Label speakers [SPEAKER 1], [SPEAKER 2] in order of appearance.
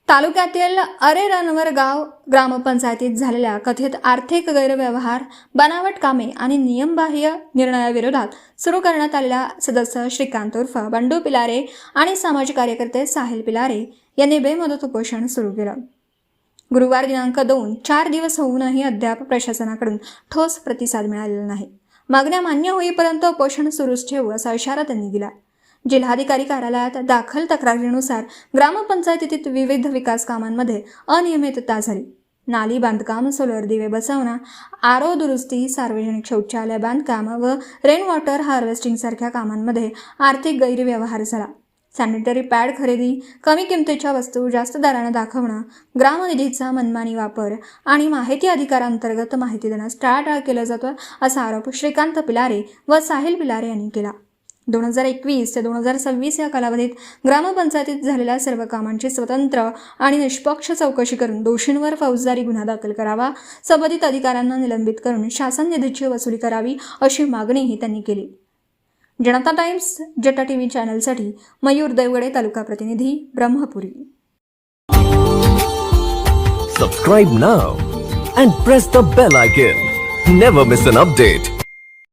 [SPEAKER 1] तालुक्यातील अरेरानवर गाव ग्रामपंचायतीत झालेल्या कथित आर्थिक गैरव्यवहार, बनावट कामे आणि नियमबाह्य निर्णयाविरोधात सुरू करण्यात आलेल्या सदस्य श्रीकांत उर्फ बंडू पिलारे आणि सामाजिक कार्यकर्ते साहिल पिलारे यांनी बेमुदत उपोषण सुरू केलं. गुरुवार दिनांक 4 दिवस होऊनही अद्याप प्रशासनाकडून ठोस प्रतिसाद मिळालेला नाही. मागण्या मान्य होईपर्यंत उपोषण सुरूच ठेवू असा इशारा त्यांनी दिला. जिल्हाधिकारी कार्यालयात दाखल तक्रारीनुसार ग्रामपंचायतीत विविध विकास कामांमध्ये अनियमितता झाली. नाली बांधकाम, सोलर दिवे बसवणं, आरो दुरुस्ती, सार्वजनिक शौचालय बांधकाम व रेन वॉटर हार्वेस्टिंग सारख्या कामांमध्ये आर्थिक गैरव्यवहार झाला. सॅनिटरी पॅड खरेदी, कमी किमतीच्या वस्तू जास्त दराने दाखवणं, ग्रामनिधीचा मनमानी वापर आणि माहिती अधिकारांतर्गत माहिती देण्यास टाळाटाळ केलं जातं असा आरोप श्रीकांत पिलारे व साहिल पिलारे यांनी केला. 2021 ते 2026 या कालावधीत ग्रामपंचायतीत झालेल्या सर्व कामांची स्वतंत्र आणि निष्पक्ष चौकशी करून दोषींवर फौजदारी गुन्हा दाखल करावा, संबंधित अधिकाऱ्यांना निलंबित करून शासन निधीची वसुली करावी अशी मागणीही त्यांनी केली. जनता टाइम्स जटा टीव्ही चॅनलसाठी मयूर देवगडे, तालुका प्रतिनिधी, Brahmpuri.
[SPEAKER 2] Subscribe now and press the bell icon. Never miss an update.